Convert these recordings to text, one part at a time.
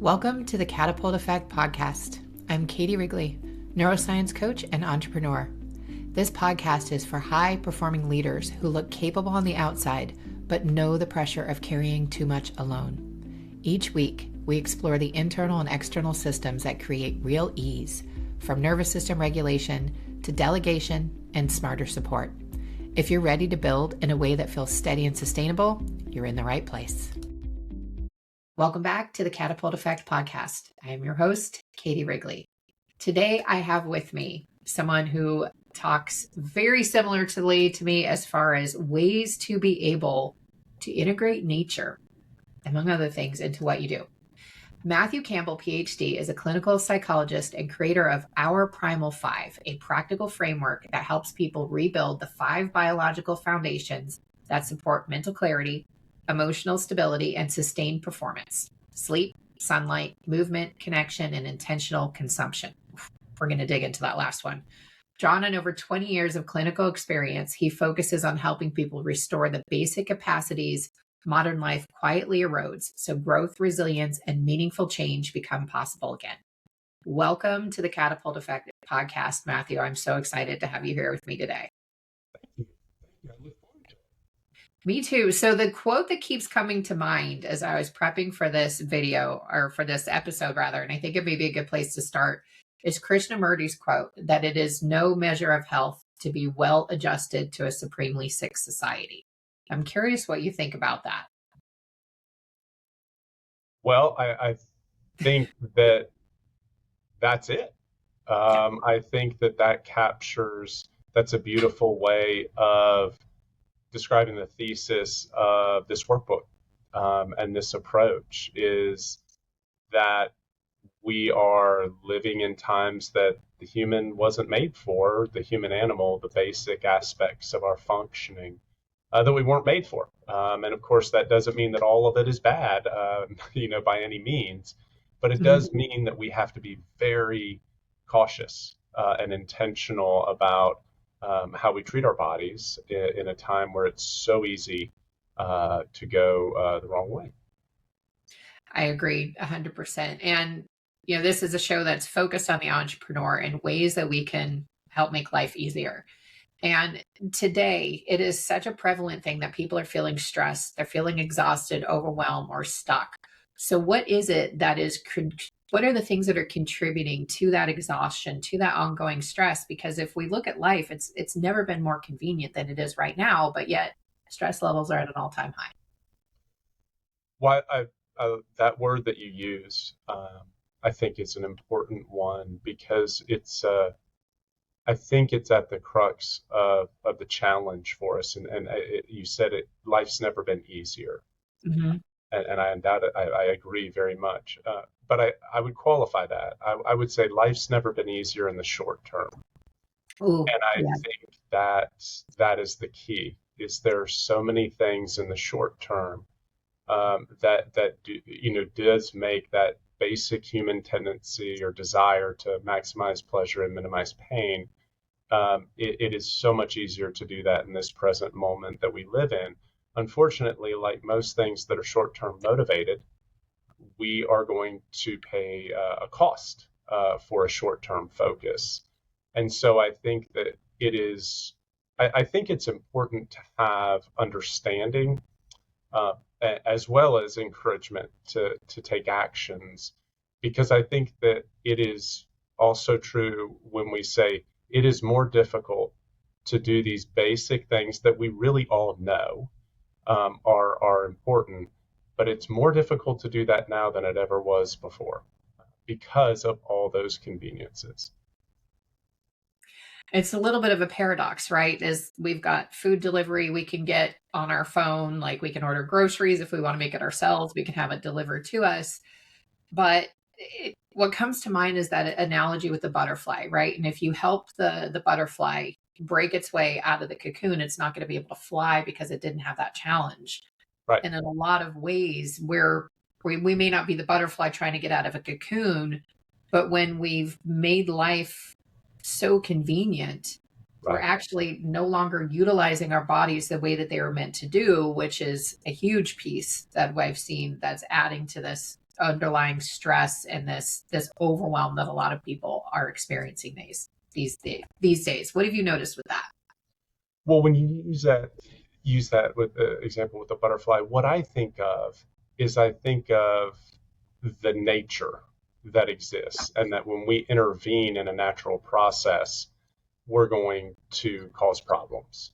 Welcome to the Catapult Effect podcast. I'm Katie Wrigley, neuroscience coach and entrepreneur. This podcast is for high-performing leaders who look capable on the outside, but know the pressure of carrying too much alone. Each week, we explore the internal and external systems that create real ease, from nervous system regulation to delegation and smarter support. If you're ready to build in a way that feels steady and sustainable, you're in the right place. Welcome back to the Catapult Effect podcast. I am your host, Katie Wrigley. Today, I have with me someone who talks very similarly to me as far as ways to be able to integrate nature, among other things, into what you do. Matthew Campbell, PhD, is a clinical psychologist and creator of Our Primal Five, a practical framework that helps people rebuild the 5 biological foundations that support mental clarity, emotional stability, and sustained performance: sleep, sunlight, movement, connection, and intentional consumption. We're going to dig into that last one. Drawn on over 20 years of clinical experience, he focuses on helping people restore the basic capacities modern life quietly erodes, so growth, resilience, and meaningful change become possible again. Welcome to the Catapult Effect podcast, Matthew. I'm so excited to have you here with me today. Thank you. I look forward to it. Me too. So the quote that keeps coming to mind as I was prepping for this video, or for this episode rather, and I think it may be a good place to start, is Krishnamurti's quote that it is no measure of health to be well adjusted to a supremely sick society. I'm curious what you think about that. Well, I think that that's it. I think that captures, that's a beautiful way of describing the thesis of this workbook and this approach, is that we are living in times that the human wasn't made for, the human animal, the basic aspects of our functioning that we weren't made for. And of course, that doesn't mean that all of it is bad, by any means, but it does mean that we have to be very cautious and intentional about how we treat our bodies in a time where it's so easy to go the wrong way. I agree 100%. And, this is a show that's focused on the entrepreneur and ways that we can help make life easier. And today, it is such a prevalent thing that people are feeling stressed, they're feeling exhausted, overwhelmed, or stuck. So what is it that is, what are the things that are contributing to that exhaustion, to that ongoing stress? Because if we look at life, it's never been more convenient than it is right now, but yet stress levels are at an all-time high. Well, that word that you use, I think is an important one, because I think it's at the crux of the challenge for us. And you said it, life's never been easier. Mm-hmm. And I undoubtedly, I agree very much. But I would qualify that. I would say life's never been easier in the short term. Ooh, and I think that is the key, is there are so many things in the short term that does make that basic human tendency or desire to maximize pleasure and minimize pain. It is so much easier to do that in this present moment that we live in. Unfortunately, like most things that are short-term motivated, we are going to pay a cost for a short-term focus. And so I think that I think it's important to have understanding as well as encouragement to take actions, because I think that it is also true when we say it is more difficult to do these basic things that we really all know are important, but it's more difficult to do that now than it ever was before because of all those conveniences. It's a little bit of a paradox, right? As we've got food delivery we can get on our phone, like we can order groceries if we want to make it ourselves, we can have it delivered to us. But what comes to mind is that analogy with the butterfly, right? And if you help the butterfly break its way out of the cocoon, it's not going to be able to fly because it didn't have that challenge. Right. And in a lot of ways, we may not be the butterfly trying to get out of a cocoon, but when we've made life so convenient, Right. we're actually no longer utilizing our bodies the way that they were meant to do, which is a huge piece that I've seen that's adding to this underlying stress and this overwhelm that a lot of people are experiencing these days. What have you noticed with that? Well, when you use that with the example with the butterfly, what I think of is I think of the nature that exists, and that when we intervene in a natural process, we're going to cause problems.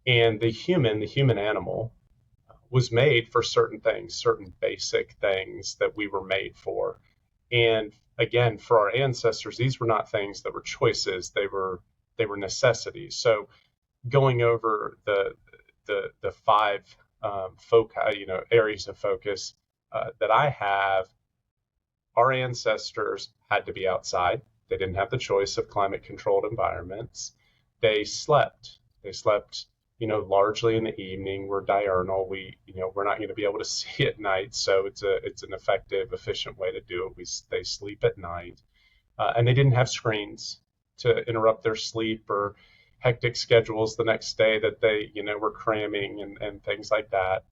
And the human animal was made for certain things, certain basic things that we were made for. And again, for our ancestors, these were not things that were choices; they were necessities. So going over the five foci, areas of focus that I have, our ancestors had to be outside. They didn't have the choice of climate-controlled environments. They slept. They slept, largely in the evening. We're diurnal. We're not going to be able to see at night, so it's an effective, efficient way to do it. They sleep at night, and they didn't have screens to interrupt their sleep or hectic schedules the next day that they, were cramming and things like that.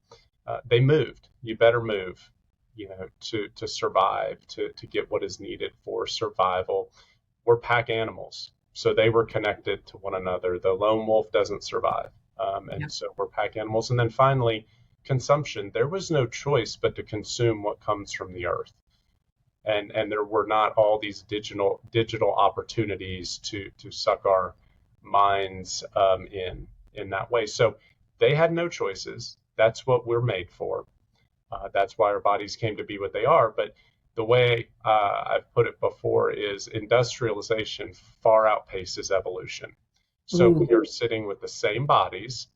They moved. You better move, to survive, to get what is needed for survival. We're pack animals, so they were connected to one another. The lone wolf doesn't survive, and so we're pack animals. And then finally, consumption. There was no choice but to consume what comes from the earth, and there were not all these digital opportunities to suck our minds in that way. So they had no choices. That's what we're made for. That's why our bodies came to be what they are. But the way I've put it before is industrialization far outpaces evolution. So we are sitting with the same bodies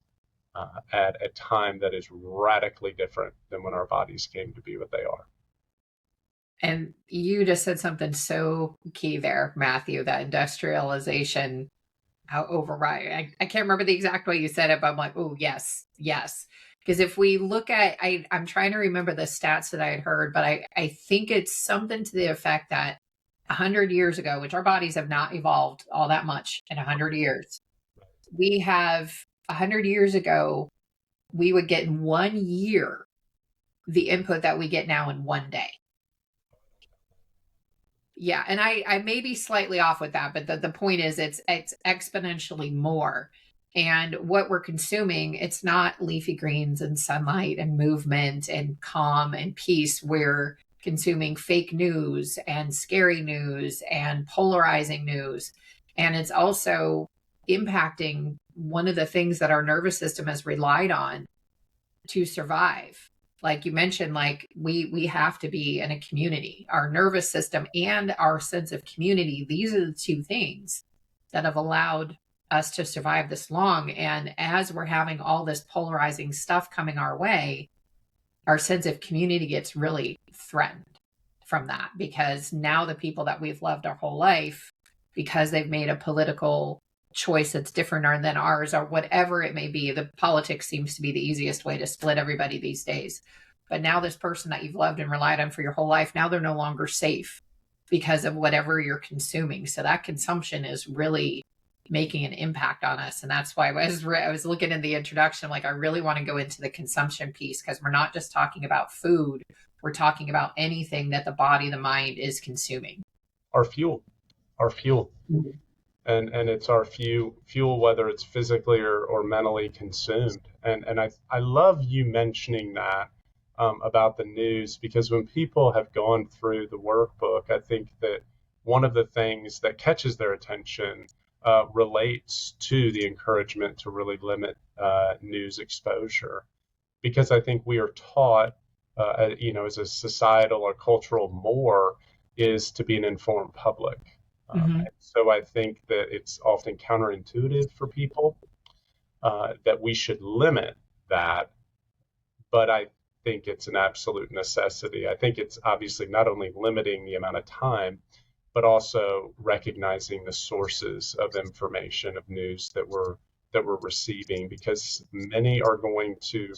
at a time that is radically different than when our bodies came to be what they are. And you just said something so key there, Matthew, that industrialization override. I can't remember the exact way you said it, but I'm like, oh, yes. Because if we look at, I'm trying to remember the stats that I had heard, but I think it's something to the effect that 100 years ago, which our bodies have not evolved all that much in 100 years, we have 100 years ago, we would get in 1 year the input that we get now in 1 day. Yeah, and I may be slightly off with that, but the point is it's exponentially more. And what we're consuming, it's not leafy greens and sunlight and movement and calm and peace. We're consuming fake news and scary news and polarizing news. And it's also impacting one of the things that our nervous system has relied on to survive. Like you mentioned, like we have to be in a community. Our nervous system and our sense of community, these are the two things that have allowed us to survive this long. And as we're having all this polarizing stuff coming our way, our sense of community gets really threatened from that, because now the people that we've loved our whole life, because they've made a political choice that's different than ours, or whatever it may be, the politics seems to be the easiest way to split everybody these days. But now this person that you've loved and relied on for your whole life, now they're no longer safe because of whatever you're consuming. So that consumption is really making an impact on us. And that's why I was looking in the introduction, like I really want to go into the consumption piece, because we're not just talking about food, we're talking about anything that the body, the mind is consuming. Our fuel. Mm-hmm. And it's our fuel, whether it's physically or mentally consumed. And I love you mentioning that about the news, because when people have gone through the workbook, I think that one of the things that catches their attention relates to the encouragement to really limit news exposure, because I think we are taught, as a societal or cultural more, is to be an informed public. So I think that it's often counterintuitive for people that we should limit that, but I think it's an absolute necessity. I think it's obviously not only limiting the amount of time, but also recognizing the sources of information, of news that we're receiving, because many are going to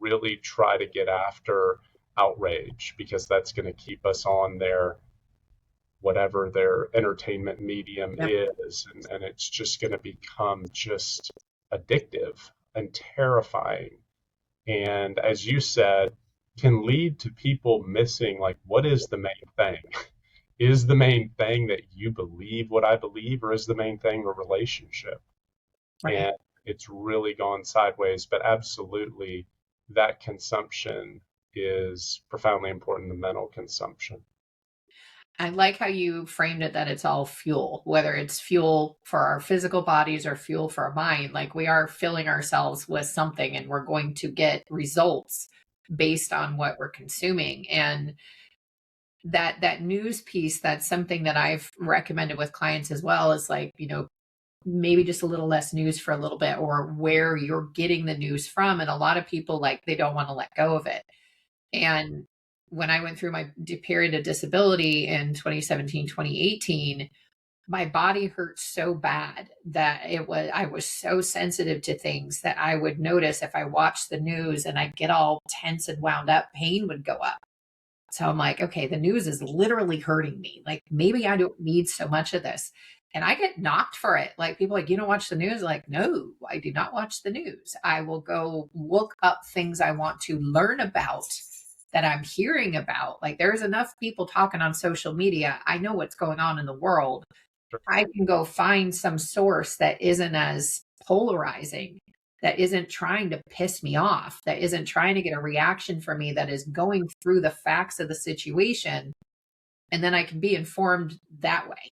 really try to get after outrage, because that's going to keep us on their whatever their entertainment medium is, and it's just going to become just addictive and terrifying. And as you said, can lead to people missing, like, what is the main thing? Is the main thing that you believe what I believe, or is the main thing a relationship? Right. And it's really gone sideways, but absolutely that consumption is profoundly important, the mental consumption. I like how you framed it that it's all fuel, whether it's fuel for our physical bodies or fuel for our mind. Like we are filling ourselves with something and we're going to get results based on what we're consuming. And that news piece, that's something that I've recommended with clients as well, is like, maybe just a little less news for a little bit, or where you're getting the news from. And a lot of people, like, they don't want to let go of it. And when I went through my period of disability in 2017, 2018, my body hurt so bad that I was so sensitive to things that I would notice if I watched the news and I'd get all tense and wound up, pain would go up. So I'm like, okay, the news is literally hurting me. Like maybe I don't need so much of this. And I get knocked for it. Like people are like, you don't watch the news? Like, no, I do not watch the news. I will go look up things I want to learn about that I'm hearing about. Like there's enough people talking on social media. I know what's going on in the world. I can go find some source that isn't as polarizing, that isn't trying to piss me off, that isn't trying to get a reaction from me, that is going through the facts of the situation. And then I can be informed that way.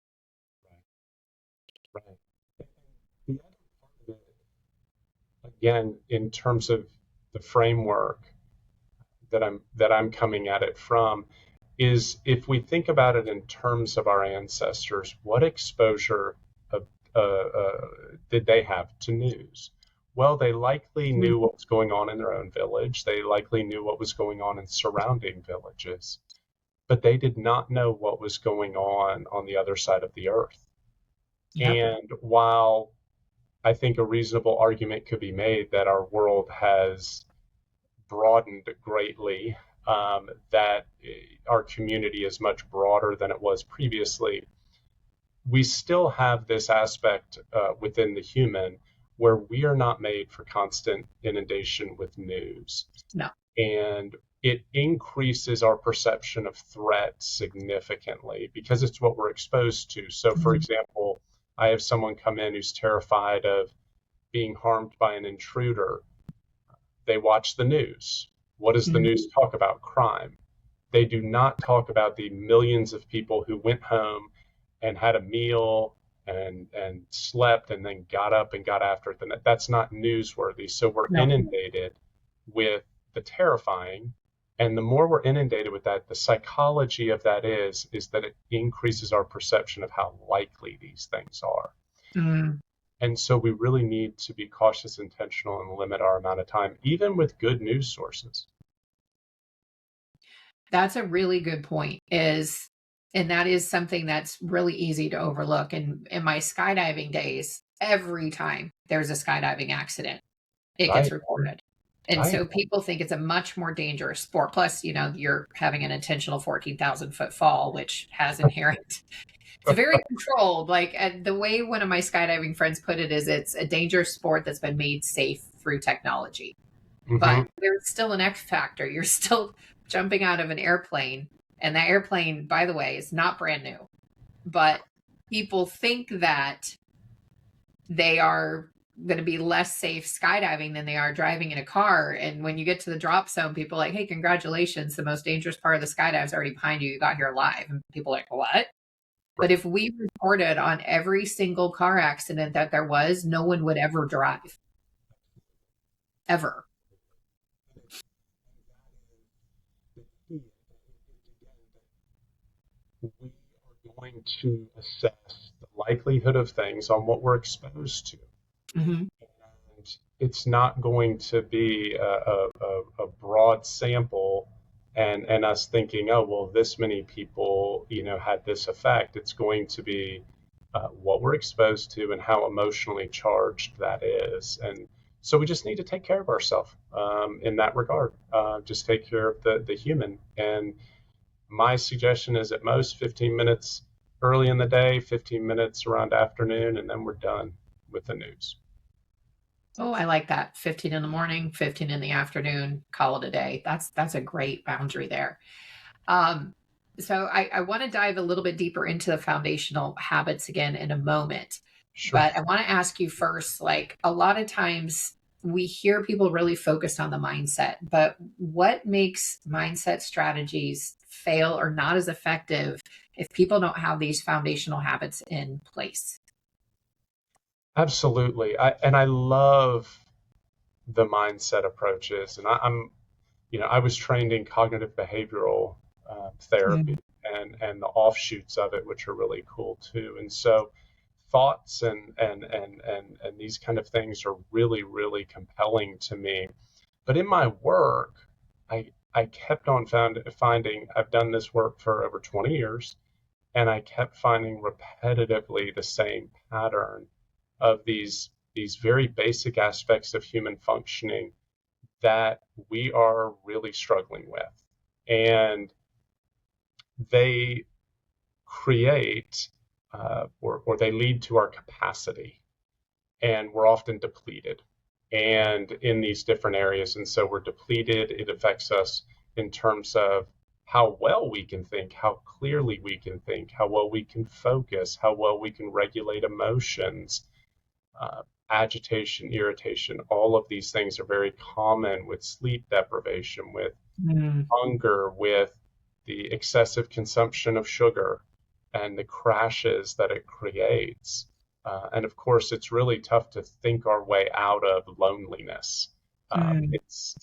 Right. The other part of it, again, in terms of the framework that I'm coming at it from, is if we think about it in terms of our ancestors, what exposure did they have to news? Well, they likely knew what was going on in their own village. They likely knew what was going on in surrounding villages, but they did not know what was going on the other side of the earth. Yep. And while I think a reasonable argument could be made that our world has broadened greatly, that our community is much broader than it was previously, we still have this aspect within the human where we are not made for constant inundation with news. No. And it increases our perception of threat significantly because it's what we're exposed to. So, for example, I have someone come in who's terrified of being harmed by an intruder. They watch the news. What does the news talk about? Crime. They do not talk about the millions of people who went home and had a meal and slept and then got up and got after it. That's not newsworthy. So we're inundated with the terrifying. And the more we're inundated with that, the psychology of that is that it increases our perception of how likely these things are. And so we really need to be cautious, intentional, and limit our amount of time, even with good news sources. That's a really good point. And that is something that's really easy to overlook. And in my skydiving days, every time there's a skydiving accident, it gets reported. And so people think it's a much more dangerous sport. Plus, you're having an intentional 14,000-foot fall, which has inherent. It's very controlled. Like the way one of my skydiving friends put it is, it's a dangerous sport that's been made safe through technology. But there's still an X factor. You're still jumping out of an airplane. And that airplane, by the way, is not brand new. But people think that they are going to be less safe skydiving than they are driving in a car. And when you get to the drop zone, people are like, hey, congratulations. The most dangerous part of the skydive is already behind you. You got here alive. And people are like, what? But if we reported on every single car accident that there was, no one would ever drive. Ever. We are going to assess the likelihood of things on what we're exposed to. And it's not going to be a broad sample and us thinking, oh, well, this many people, had this effect. It's going to be what we're exposed to and how emotionally charged that is. And so we just need to take care of ourselves in that regard. Just take care of the human. And my suggestion is at most 15 minutes early in the day, 15 minutes around afternoon, and then we're done with the news. Oh, I like that. 15 in the morning, 15 in the afternoon, call it a day. That's a great boundary there. Um, so I want to dive a little bit deeper into the foundational habits again in a moment. Sure. But I want to ask you first, like a lot of times we hear people really focused on the mindset, but what makes mindset strategies fail or not as effective if people don't have these foundational habits in place? Absolutely. I love the mindset approaches. And I was trained in cognitive behavioral therapy Mm, and the offshoots of it, which are really cool too. And so thoughts and these kind of things are really, really compelling to me. But in my work, I kept on finding I've done this work for over 20 years, and I kept finding repetitively the same pattern of these very basic aspects of human functioning that we are really struggling with. And they create or they lead to our capacity, and we're often depleted and in these different areas. And so we're depleted. It affects us in terms of how well we can think, how clearly we can think, how well we can focus, how well we can regulate emotions, agitation, irritation. All of these things are very common with sleep deprivation, with mm, hunger, with the excessive consumption of sugar and the crashes that it creates. And of course, it's really tough to think our way out of loneliness. mm.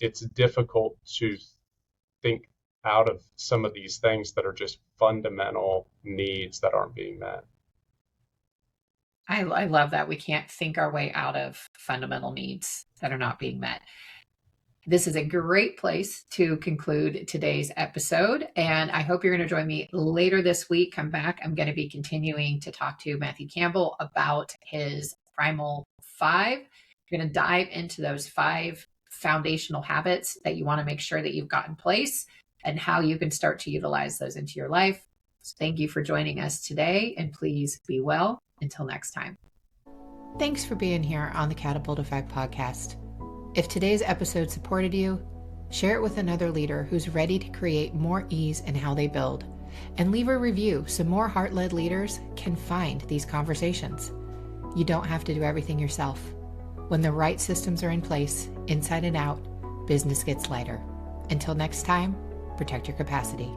It's difficult to think out of some of these things that are just fundamental needs that aren't being met. I love that we can't think our way out of fundamental needs that are not being met. This is a great place to conclude today's episode. And I hope you're going to join me later this week. Come back. I'm going to be continuing to talk to Matthew Campbell about his Primal Five. You're going to dive into those 5 foundational habits that you want to make sure that you've got in place and how you can start to utilize those into your life. So thank you for joining us today, and please be well. Until next time. Thanks for being here on the Catapult Effect podcast. If today's episode supported you, share it with another leader who's ready to create more ease in how they build, and leave a review so more heart-led leaders can find these conversations. You don't have to do everything yourself. When the right systems are in place, inside and out, business gets lighter. Until next time, protect your capacity.